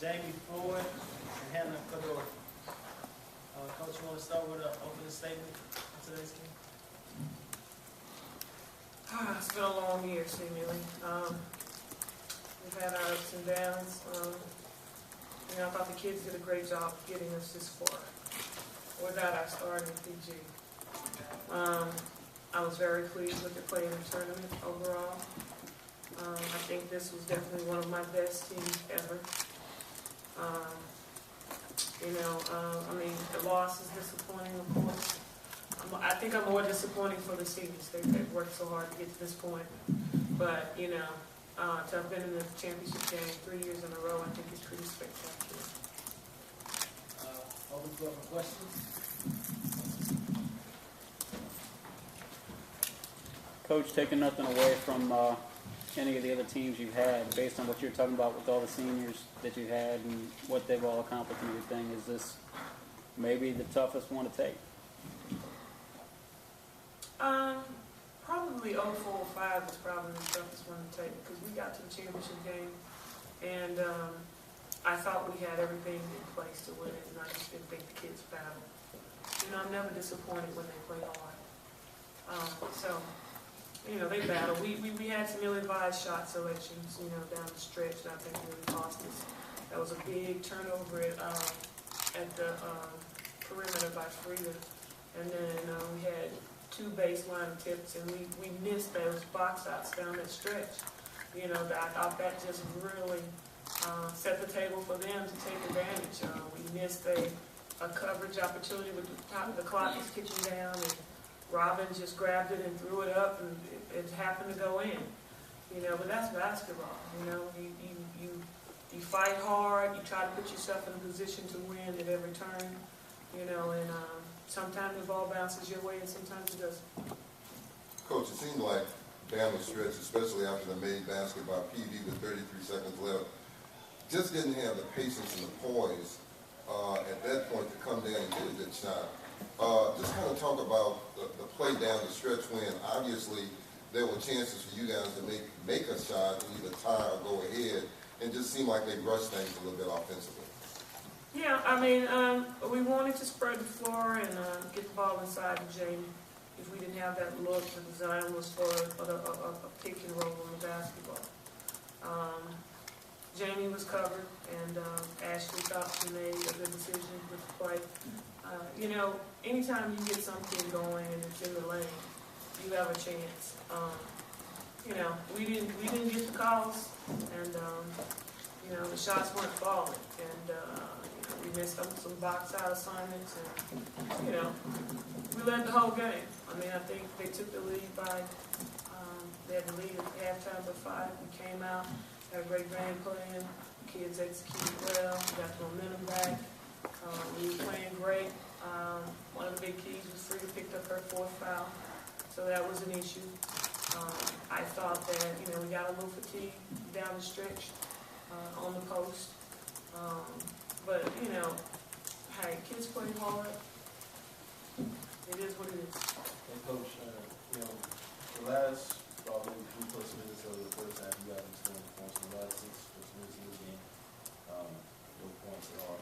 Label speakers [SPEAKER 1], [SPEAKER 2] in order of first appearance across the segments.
[SPEAKER 1] Jamie Floyd and Hannah Kador. Coach, you want to start with an opening statement on today's game?
[SPEAKER 2] It's been a long year, seemingly. We've had our ups and downs. I thought the kids did a great job getting us this far without our starting PG. I was very pleased with the play in the tournament overall. I think this was definitely one of my best teams ever. The loss is disappointing, of course. I think I'm more disappointing for the seniors. They've worked so hard to get to this point. But, to have been in the championship game 3 years in a row, I think is pretty spectacular.
[SPEAKER 1] Open floor for questions.
[SPEAKER 3] Coach, taking nothing away from any of the other teams you've had, based on what you're talking about with all the seniors that you had and what they've all accomplished and everything, is this maybe the toughest one to take?
[SPEAKER 2] Probably 04-05 is probably the toughest one to take because we got to the championship game and I thought we had everything in place to win it, and I just didn't think the kids battled. I'm never disappointed when they play hard. They battled. We had some ill-advised shot selections, down the stretch that I think really cost us. That was a big turnover at the perimeter by Frida, and then we had 2 baseline tips, and we missed those box outs down that stretch. I thought that just really set the table for them to take advantage. We missed a coverage opportunity with the top of the clock was kicking down, and Robin just grabbed it and threw it up, and it happened to go in. But that's basketball. You fight hard, you try to put yourself in a position to win at every turn, and sometimes the ball bounces your way and sometimes it doesn't.
[SPEAKER 4] Coach, it seemed like down the stretch, especially after the made basket by PV with 33 seconds left, just didn't have the patience and the poise at that point to come down and get a good shot. Just kind of talk about the play down the stretch when obviously there were chances for you guys to make a shot, either tie or go ahead, and just seemed like they rushed things a little bit offensively.
[SPEAKER 2] Yeah, we wanted to spread the floor and get the ball inside of Jamie. If we didn't have that look, the design was for a pick and roll on the basketball. Jamie was covered, and Ashley thought she made a good decision with the play. Anytime you get something going and it's in the lane, you have a chance. We didn't get the calls, and the shots weren't falling, and we missed some box out assignments, and we led the whole game. I think they took the lead by they had the lead at halftime by 5. We came out, had a great game plan. The kids executed well. We got the momentum back. We were playing great. One of the big keys was Frida picked up her 4th foul, so that was an issue. I thought that we got a little fatigue down the stretch on the post, but hey, kids play hard. It is what it is.
[SPEAKER 5] And Coach, the last probably 3+ minutes of the first half, you guys were scoring points. The last 6 minutes of the game, no points at all.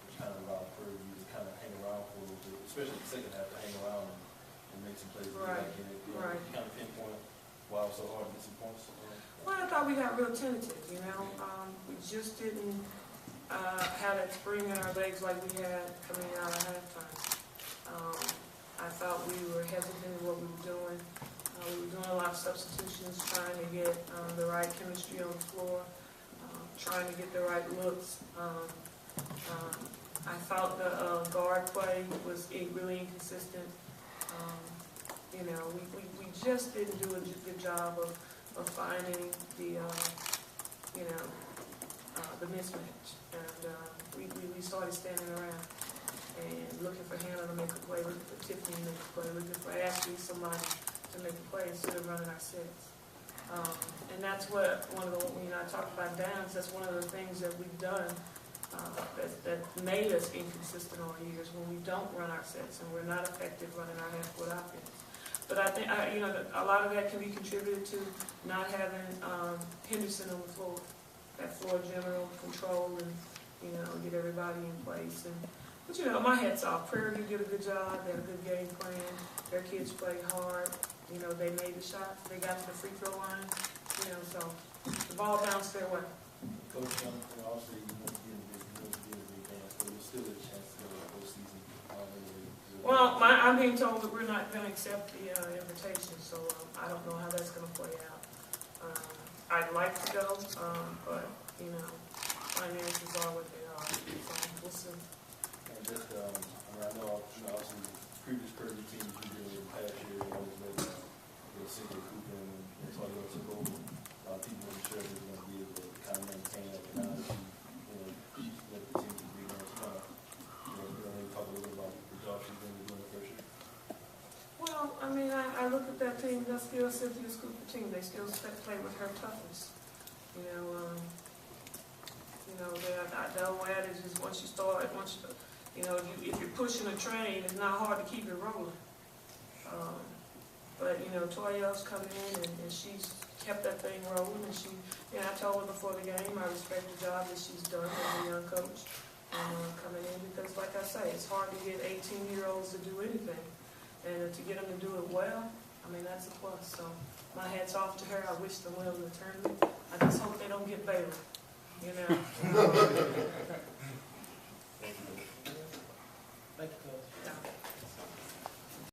[SPEAKER 5] Which kind of allowed Prairie View to kind of hang around for a little bit, especially the second half, to hang around and make some plays.
[SPEAKER 2] Right. Right.
[SPEAKER 5] You kind of pinpoint why it was so hard to get some points.
[SPEAKER 2] Well, I thought we got real tentative. We just didn't have that spring in our legs like we had coming out of halftime. I thought we were hesitant in what we were doing. We were doing a lot of substitutions, trying to get the right chemistry on the floor, trying to get the right looks. I thought the guard play was really inconsistent. We just didn't do a good job of finding the mismatch, and we started standing around and looking for Hannah to make a play, looking for Tiffany to make a play, looking for Ashley, somebody to make a play instead of running our sets. And that's what when I talk about downs, that's one of the things that we've done that made us inconsistent all years, when we don't run our sets and we're not effective running our half-court offense. But I think a lot of that can be contributed to not having Henderson on the floor. That floor general control and you know, get everybody in place. But you know, my hat's off. Prairie View did a good job. They had a good game plan. Their kids played hard. You know, they made the shots. They got to the free throw line. You know, so the ball bounced their way.
[SPEAKER 5] Coach, obviously you want to be in a big dance, but there's still a chance to go to the postseason.
[SPEAKER 2] Well, I'm being told that we're not going to accept the invitation, so I don't know how that's going to play out. I'd like to go, but, you know, finances are what they are, so we'll see.
[SPEAKER 5] And just, I mean, I know, obviously, previous Prairie View teams you did in the past year, they always let the city of Cooper and Toyota took over. People weren't sure they were going to be able to kind of maintain that, but now that you let the team be there, it's kind of, maybe talk a little bit about the job she's going to be doing the first year.
[SPEAKER 2] Well, I mean, I look at that team, that's still Cynthia's Cooper team. They still play with her toughness. You know, the old adage is once you know, if you're pushing a train, it's not hard to keep it rolling. But, you know, Toya's coming in and she's kept that thing rolling. And I told her before the game, I respect the job that she's done as a young coach coming in because, like I say, it's hard to get 18-year-olds to do anything. And to get them to do it well, I mean, that's a plus. So my hat's off to her. I wish them well in the tournament. I just hope they don't get Baylor, you know.
[SPEAKER 5] Thank you.